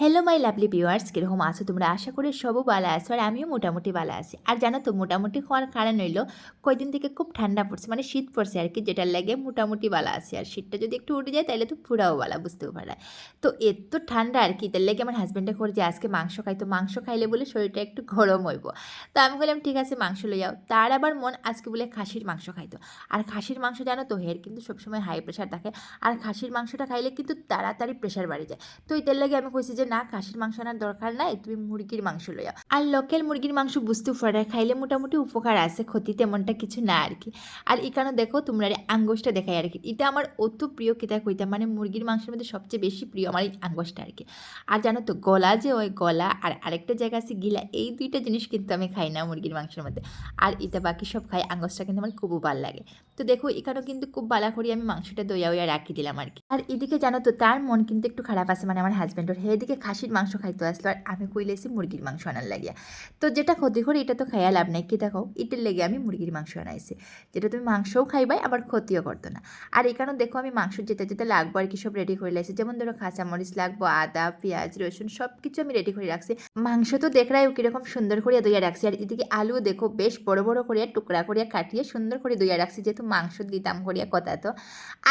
Hello my lovely viewers, কীরকম আছো তোমরা? আশা করি সবও ভালো আছো আর আমিও মোটামুটি ভালো আছি। আর জানো তো মোটামুটি হওয়ার কারণ হইলো কয়দিন থেকে খুব ঠান্ডা পড়ছে, মানে শীত পড়ছে আর কি, যেটার লাগে মোটামুটি ভালো আছি। আর শীতটা যদি একটু উঠে যায় তাহলে তো পুরাও ভালো, বুঝতেও পারা। তো এত ঠান্ডা আর কি, তার লেগে আমার হাজব্যান্ডে করে যে আজকে মাংস খাই, তো মাংস খাইলে বলে শরীরটা একটু গরম হইব। তো আমি বললাম ঠিক আছে মাংস লই যাও। তার আবার মন আজকে বলে খাসির মাংস খাইতো। আর খাসির মাংস জানো তো হের কিন্তু সবসময় হাই প্রেশার থাকে, আর খাসির মাংসটা খাইলে কিন্তু তাড়াতাড়ি প্রেশার বাড়ে যায়। তো এটার লাগে আমি কইছি যে না, খাসির মাংস আনার দরকার নাই, তুমি মুরগির মাংস লইয়া। আর লোকাল মুরগির মাংস বুঝতে পারে খাইলে মোটামুটি উপকার আছে, ক্ষতি তেমনটা কিছু না আর কি। আর এখানে দেখো তোমরা আঙ্গুসটা দেখাই আর কি, এটা আমার অত প্রিয় কিতা কইতাম, মানে মুরগির মাংসের মধ্যে সবচেয়ে বেশি প্রিয় আমার এই আঙ্গুসটা আর কি। আর জানো তো গলা, যে ওই গলা আর আরেকটা জায়গা আছে গিলা, এই দুইটা জিনিস কিন্তু আমি খাই না মুরগির মাংসের মধ্যে। আর এটা বাকি সব খাই, আঙ্গুসটা কিন্তু আমার খুব ভালো লাগে। তো দেখো এখানেও কিন্তু খুব ভালো করে আমি মাংসটা দইয়া ওইয়া রাখি দিলাম আর কি। আর এদিকে জানো তো তার মন কিন্তু একটু খারাপ আছে, মানে আমার হাজব্যান্ডের এদিকে খাসির মাংস খাইতে আসলো আর আমি কইলেছি মুরগির মাংস আনার লাগিয়া। তো যেটা ক্ষতি করে এটা তো খাইয়া লাভ নাই, কি দেখো এটার লেগে আমি মুরগির মাংস আনাইছি, যেটা তুমি মাংসও খাইবাই আবার ক্ষতিও করতো না। আর এখানেও দেখো আমি মাংস যেতে যেতে লাগবো আর কি সব রেডি করে লাইছি, যেমন ধরো কাঁচামরিচ লাগবো, আদা পেঁয়াজ রসুন সব কিছু আমি রেডি করে রাখছি। মাংস তো দেখরাই কিরকম সুন্দর করে দইয়া রাখছি। আর এদিকে আলু দেখো বেশ বড় বড় করিয়া টুকরা করিয়া কাটিয়ে সুন্দর করে দইয়া রাখছি, যেহেতু মাংস দিতাম করিয়া কথা তো।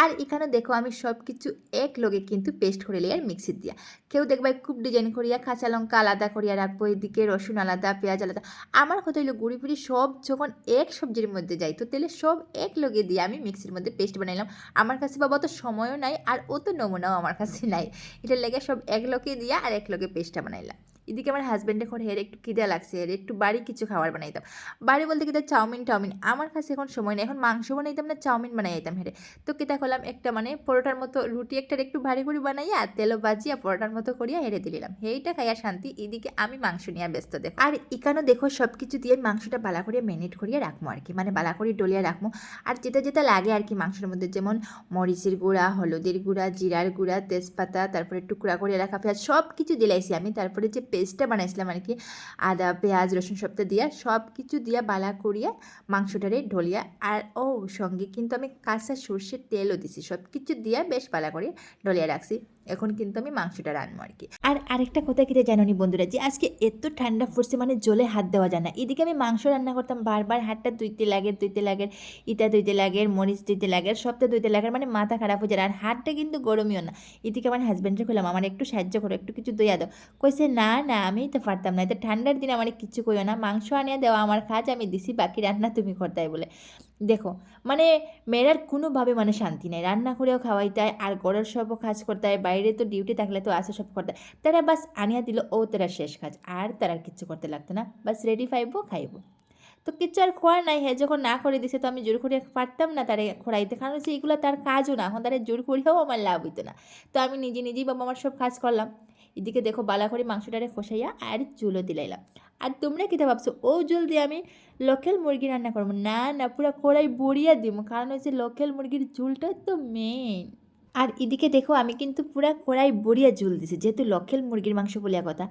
আর এখানে দেখো আমি সব কিছু এক লগে কিন্তু পেস্ট করে লিয়ে আর মিক্সি দিয়া, কেউ দেখবে খুব ডিজাইন করিয়া কাঁচা লঙ্কা আলাদা করিয়া রাখবো, এদিকে রসুন আলাদা পেঁয়াজ আলাদা। আমার কথা হইলো গুড়ি ফুড়ি সব যখন এক সবজির মধ্যে যাই, তো তেলে সব এক লগে দিয়ে আমি মিক্সির মধ্যে পেস্ট বানাইলাম। আমার কাছে বাবা অত সময়ও নাই আর অত নমুনাও আমার কাছে নাই, এটার লেগে সব এক লগে দিয়া আর এক লগে পেস্টটা বানাইলাম। এদিকে আমার হাজব্যান্ডে এখন হের একটু খিদে লাগছে, এর একটু বাড়ি কিছু খাবার বানাইতাম। বাড়ি বলতে কিতা চাউমিন টাউমিন, আমার কাছে এখন সময় নেই, এখন মাংস বানাইতাম না চাউমিন বানাইতাম হেরে। তো কিতা করলাম একটা মানে পরোটার মতো রুটি একটার একটু ভারী করে বানাইয়া তেলও বাজিয়া পরোটার মতো করিয়া হেরে দিলাম, সেইটা খাইয়া শান্তি। এদিকে আমি মাংস নিয়ে ব্যস্ত দেখো। আর এখানেও দেখো সব কিছু দিয়ে মাংসটা বালা করিয়া ম্যারিনেট করিয়া রাখবো আর কি, মানে বালা করে ডলিয়া রাখবো। আর যেটা যেটা লাগে আর কি মাংসের মধ্যে, যেমন মরিচের গুঁড়া, হলুদের গুঁড়া, জিরার গুঁড়া, তেজপাতা, তারপরে টুকরা করে রাখা পেঁয়াজ সব কিছু দিলাইছি আমি। তারপরে যে পেস্টটা বানাইছিলাম আর কি, আদা পেঁয়াজ রসুন সবটা দিয়া সব কিছু দিয়া বালা করিয়া মাংসটারে ঢলিয়া। আর ও সঙ্গে কিন্তু আমি কাঁচা সর্ষের তেলও দিছি, সব কিছু দিয়া বেশ বালা করে ডলিয়া রাখছি। এখন কিন্তু আমি মাংসটা রান্নবো আর কি। আর আরেকটা কথা কিতে জানো নি বন্ধুরা, যে আজকে এত ঠান্ডা পড়ছে, মানে জলে হাত দেওয়া যায় না। এদিকে আমি মাংস রান্না করতাম, বারবার হাতটা ধুইতে লাগে ইটা ধুইতে লাগে, মরিচ ধুইতে লাগে, সবটা ধুইতে লাগে, মানে মাথা খারাপ হয়ে যায়। আর হাতটা কিন্তু গরমইও না। এদিকে আমার হাজব্যান্ডকে কইলাম আমার একটু সাহায্য করো, একটু কিছু দইয়া দাও। কইছে না না আমি তো পারতাম না, এটা ঠান্ডার দিন আমার কিছু কইও না, মাংস আনিয়া দেওয়া আমার কাজ, আমি দিছি, বাকি রান্না তুমি করতাই বলে। দেখো মানে মেয়েরার কোনোভাবে মানে শান্তি নেই, রান্না করেও খাওয়াইতে হয় আর ঘরের সবও কাজ করতে হয়, বাইরে তো ডিউটি থাকলে তো আসে সব করতে হয়। তারা বাস আনিয়া দিল ও তারা শেষ কাজ, আর তারা কিচ্ছু করতে লাগতো না, বাস রেডি পাইবো খাইবো। তো কিচ্ছু আর খোয়ার নাই, হ্যাঁ যখন না করে দিছে তো আমি জোর করে পারতাম না তারে খোরাইতে, কারণ হচ্ছে এগুলো তার কাজও না, এখন তারা জোর করেও আমার লাভ হইতো না। তো আমি নিজে নিজেই বাবা আমার সব কাজ করলাম। এদিকে দেখো বালা করে মাংসটারে খসাইয়া আর চুলও দিলাইলাম। আর তোমরা কিতা ভাবছো ও জল দিয়ে আমি লোকাল মুরগি রান্না করবো? না না, পুরো কড়াই বড়িয়া দিব, কারণ হচ্ছে লোকাল মুরগির ঝুলটা তো মেন। আর এদিকে দেখো আমি কিন্তু পুরা কড়াই বড়িয়া ঝুল দিছি, যেহেতু লোকাল মুরগির মাংস বলিয়া কথা।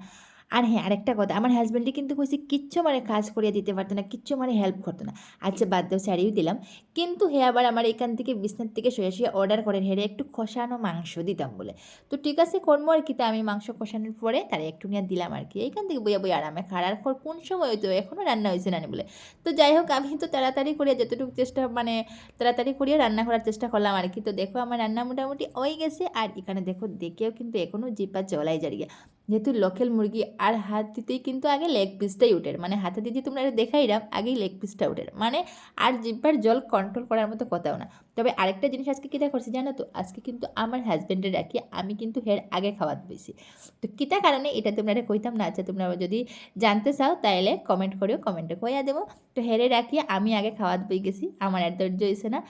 আর হ্যাঁ আরেকটা কথা, আমার হাজব্যান্ডে কিন্তু কইছে কিচ্ছু মানে কাজ করিয়া দিতে পারতো না, কিচ্ছু মানে হেল্প করতো না। আচ্ছা বাদ দাও, ছাড়িয়েও দিলাম। কিন্তু হে আবার আমার এখান থেকে বিছনার থেকে শুয়ে শুয়ে অর্ডার করেন হেরে একটু কষানো মাংস দিতাম বলে। তো ঠিক আছে কর্ম আর কি, তা আমি মাংস কষানোর পরে তারা একটু নিয়ে দিলাম আর কি। এইখান থেকে বইয়া বইয়া আরামে খাড়ার পর কোন সময় হইতো, এখনও রান্না হয়েছে না বলে। তো যাই হোক আমি তো তাড়াতাড়ি করিয়া যতটুকু চেষ্টা মানে তাড়াতাড়ি করিয়া রান্না করার চেষ্টা করলাম আর কি। তো দেখো আমার রান্না মোটামুটি হয়ে গেছে। আর এখানে দেখো দেখেও কিন্তু এখনও জিপা জলাই জারিয়ে, যেহেতু লোকাল মুরগি আর হাত দিতেই কিন্তু আগে লেগ পিসটাই উঠের, মানে হাতে দিয়ে তোমরা দেখাইলাম আগেই লেগ পিসটা উঠের, মানে আর জিব্বার জল কন্ট্রোল করার মতো কথাও না। তবে আরেকটা জিনিস আজকে কীটা করছি জানো তো, আজকে কিন্তু আমার হাজব্যান্ডের রাখি আমি কিন্তু হের আগে খাওয়াত পেয়েছি। তো কিতা কারণে এটা তোমরা কইতাম না, আচ্ছা তোমরা যদি জানতে চাও তাইলে কমেন্ট করিও, কমেন্টে কইয়া দেবো। তো হেরে রাখি আমি আগে খাওয়াত পেয়ে গেছি, আমার আর ধৈর্য হয়েছে না।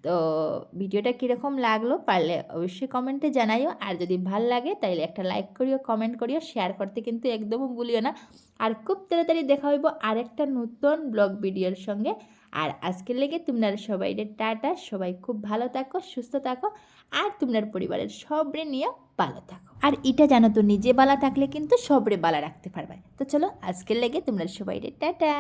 তো ভিডিওটা কীরকম লাগলো পারলে অবশ্যই কমেন্টে জানাইও, আর যদি ভাল লাগে তাইলে একটা লাইক করিও, কমেন্ট করিও, শেয়ার করতে কিন্তু একদমও ভুলিও না। আর খুব তাড়াতাড়ি দেখা হইব আরেকটা নতুন ব্লগ ভিডিওর সঙ্গে। আর আজকের লেগে তোমরা সবাই টাটা, সবাই খুব ভালো থাকো, সুস্থ থাকো, আর তোমার পরিবারের সবরে নিয়ে ভালো থাকো। আর এটা জানো তো নিজে বালা থাকলে কিন্তু সবরে বালা রাখতে পারবে। তো চলো আজকের লেগে তোমরা সবাই টাটা।